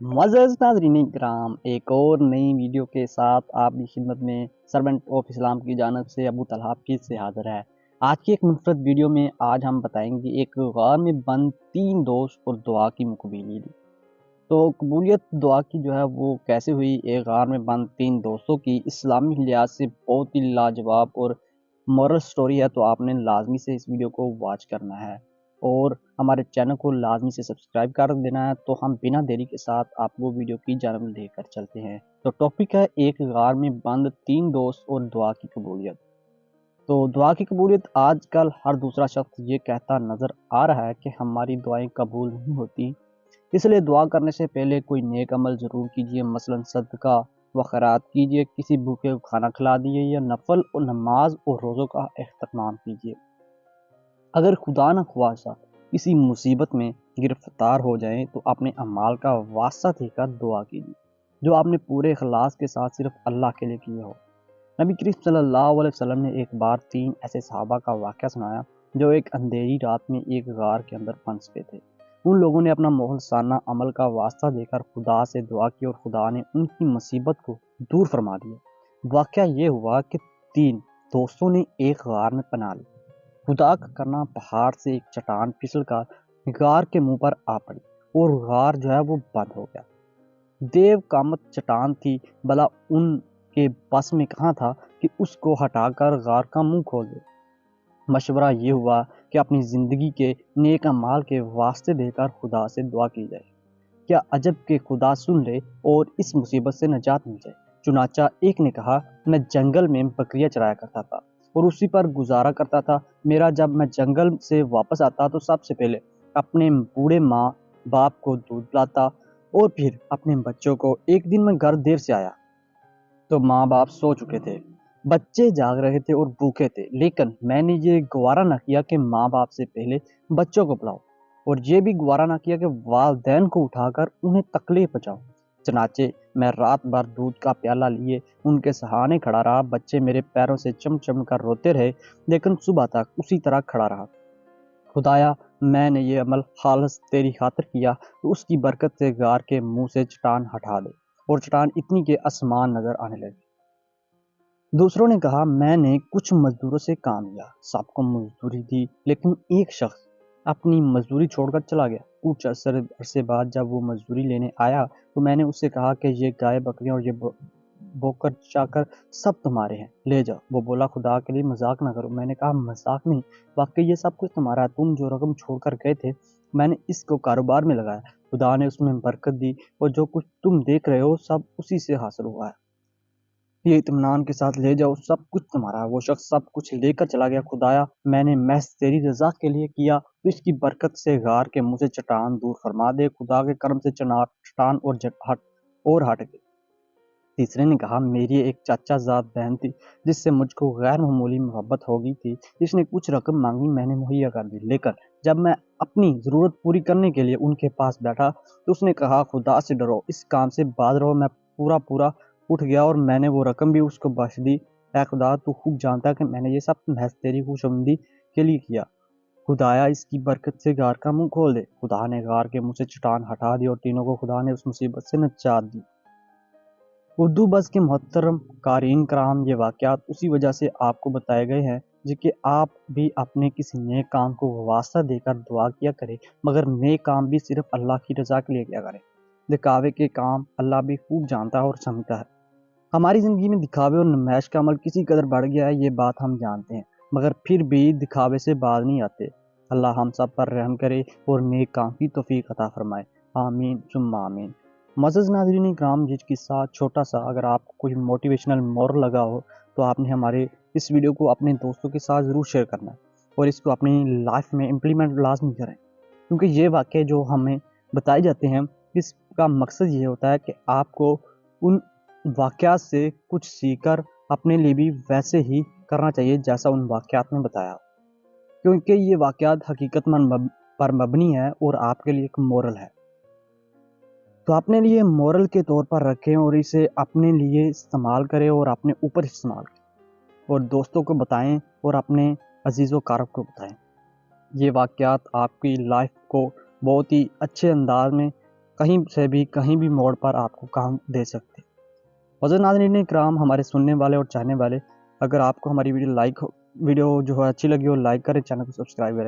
معزز ناظرین کرام، ایک اور نئی ویڈیو کے ساتھ آپ کی خدمت میں سرونٹ آف اسلام کی جانب سے ابو طلحہ پھر سے حاضر ہے۔ آج کی ایک منفرد ویڈیو میں آج ہم بتائیں گے ایک غار میں بند 3 دوست اور دعا کی مقبولیت۔ تو قبولیت دعا کی جو ہے وہ کیسے ہوئی؟ ایک غار میں بند 3 دوستوں کی اسلامی لحاظ سے بہت ہی لاجواب اور مورل سٹوری ہے، تو آپ نے لازمی سے اس ویڈیو کو واچ کرنا ہے اور ہمارے چینل کو لازمی سے سبسکرائب کر دینا ہے۔ تو ہم بنا دیری کے ساتھ آپ کو ویڈیو کی جانب لے کر چلتے ہیں۔ تو ٹاپک ہے ایک غار میں بند 3 دوست اور دعا کی قبولیت۔ تو دعا کی قبولیت آج کل ہر دوسرا شخص یہ کہتا نظر آ رہا ہے کہ ہماری دعائیں قبول نہیں ہوتی، اس لیے دعا کرنے سے پہلے کوئی نیک عمل ضرور کیجیے، مثلا صدقہ و خیرات کیجیے، کسی بھوکے کو کھانا کھلا دیجیے یا نفل اور نماز اور روزوں کا اہتمام کیجیے۔ اگر خدا نہ خواستہ کسی مصیبت میں گرفتار ہو جائیں تو اپنے اعمال کا واسطہ دے کر دعا کیجیے جو آپ نے پورے اخلاص کے ساتھ صرف اللہ کے لیے کیا ہو۔ نبی کریم صلی اللہ علیہ وسلم نے ایک بار 3 ایسے صحابہ کا واقعہ سنایا جو ایک اندھیری رات میں ایک غار کے اندر پھنس گئے تھے۔ ان لوگوں نے اپنا مخلصانہ عمل کا واسطہ دے کر خدا سے دعا کی اور خدا نے ان کی مصیبت کو دور فرما دیا۔ واقعہ یہ ہوا کہ 3 دوستوں نے ایک غار میں پناہ لی۔ خدا کا کرنا پہاڑ سے ایک چٹان پھسل کر غار کے منہ پر آ پڑی اور غار جو ہے وہ بند ہو گیا۔ دیو کامت چٹان تھی، بھلا ان کے بس میں کہاں تھا کہ اس کو ہٹا کر غار کا منہ کھول دے۔ مشورہ یہ ہوا کہ اپنی زندگی کے نیک اعمال کے واسطے دے کر خدا سے دعا کی جائے۔ کیا عجب کہ خدا سن لے اور اس مصیبت سے نجات مل جائے۔ چنانچہ ایک نے کہا، میں جنگل میں بکریاں چرایا کرتا تھا اور اسی پر گزارا کرتا تھا۔ جب میں جنگل سے واپس آتا تو سب سے پہلے اپنے بوڑھے ماں باپ کو دودھ پلاتا اور پھر اپنے بچوں کو۔ ایک دن میں گھر دیر سے آیا تو ماں باپ سو چکے تھے، بچے جاگ رہے تھے اور بھوکے تھے، لیکن میں نے یہ گوارا نہ کیا کہ ماں باپ سے پہلے بچوں کو پلاؤ، اور یہ بھی گوارا نہ کیا کہ والدین کو اٹھا کر انہیں تکلیف پہنچاؤں۔ چنانچہ میں رات بھر دودھ کا پیالہ لیے ان کے سہانے کھڑا رہا، بچے میرے پیروں سے چم چم کر روتے رہے، لیکن صبح تک اسی طرح کھڑا رہا۔ خدایا، میں نے یہ عمل خالص تیری خاطر کیا، تو اس کی برکت سے غار کے منہ سے چٹان ہٹا دے، اور چٹان اتنی کہ آسمان نظر آنے لگے۔ دوسروں نے کہا، میں نے کچھ مزدوروں سے کام لیا، سب کو مزدوری دی، لیکن ایک شخص اپنی مزدوری چھوڑ کر چلا گیا۔ کچھ عرصے بعد جب وہ مزدوری لینے آیا تو میں نے اس سے کہا کہ یہ گائے بکریاں اور یہ بوکر چاکر سب تمہارے ہیں، لے جاؤ۔ وہ بولا، خدا کے لیے مذاق نہ کرو۔ میں نے کہا، مذاق نہیں، واقعی یہ سب کچھ تمہارا ہے، تم جو رقم چھوڑ کر گئے تھے میں نے اس کو کاروبار میں لگایا، خدا نے اس میں برکت دی، اور جو کچھ تم دیکھ رہے ہو سب اسی سے حاصل ہوا ہے، یہ اطمینان کے ساتھ لے جاؤ، سب کچھ تمہارا ہے۔ وہ شخص سب کچھ لے کر چلا گیا۔ خدایا، میں نے محض تیری رضا کے لیے کیا، تو اس کی برکت سے غار کے منہ سے چٹان دور فرما دے۔ خدا کے کرم سے چٹان اور ہٹ گئی۔ تیسرے نے کہا، میری ایک چاچا زاد بہن تھی جس سے مجھ کو غیر معمولی محبت ہو گئی تھی، جس نے کچھ رقم مانگی، میں نے مہیا کر دی، لیکن جب میں اپنی ضرورت پوری کرنے کے لیے ان کے پاس بیٹھا تو اس نے کہا، خدا سے ڈرو، اس کام سے باز رہو۔ میں پورا اٹھ گیا اور میں نے وہ رقم بھی اس کو بخش دی۔ اے خدا، تو خوب جانتا ہے کہ میں نے یہ سب محض تیری خوشامدی کے لیے کیا۔ خدایا، اس کی برکت سے غار کا منہ کھول دے۔ خدا نے غار کے منہ سے چٹان ہٹا دی اور تینوں کو خدا نے اس مصیبت سے نجات دی۔ اردو بس کے محترم قارئین کرام، یہ واقعات اسی وجہ سے آپ کو بتائے گئے ہیں کہ آپ بھی اپنے کسی نیک کام کو واسطہ دے کر دعا کیا کریں، مگر نیک کام بھی صرف اللہ کی رضا کے لیے کیا کریں۔ دکھاوے کے کام اللہ بھی خوب جانتا ہے اور سمجھتا ہے۔ ہماری زندگی میں دکھاوے اور نمائش کا عمل کسی قدر بڑھ گیا ہے، یہ بات ہم جانتے ہیں، مگر پھر بھی دکھاوے سے باز نہیں آتے۔ اللہ ہم سب پر رحم کرے اور نیک کام کی توفیق عطا فرمائے، آمین ثم آمین۔ معزز ناظرین کرام، یہ قصہ چھوٹا سا اگر آپ کو کوئی موٹیویشنل مورل لگا ہو تو آپ نے ہمارے اس ویڈیو کو اپنے دوستوں کے ساتھ ضرور شیئر کرنا ہے اور اس کو اپنی لائف میں امپلیمنٹ لازمی کریں، کیونکہ یہ واقعے جو ہمیں بتائے جاتے ہیں اس کا مقصد یہ ہوتا ہے کہ آپ کو ان واقعات سے کچھ سیکھ کر اپنے لیے بھی ویسے ہی کرنا چاہیے جیسا ان واقعات میں بتایا، کیونکہ یہ واقعات حقیقت پر مبنی ہے اور آپ کے لیے ایک مورل ہے، تو اپنے لیے مورل کے طور پر رکھیں اور اسے اپنے لیے استعمال کریں اور اپنے اوپر استعمال کریں اور دوستوں کو بتائیں اور اپنے عزیز و اقارب کو بتائیں۔ یہ واقعات آپ کی لائف کو بہت ہی اچھے انداز میں کہیں سے بھی کہیں بھی موڑ پر آپ کو کام دے سکتے. حضرت ناظرین اکرام، ہمارے سننے والے اور چاہنے والے، اگر آپ کو ہماری ویڈیو جو ہے اچھی لگی ہو، لائک کریں، چینل کو سبسکرائب کریں.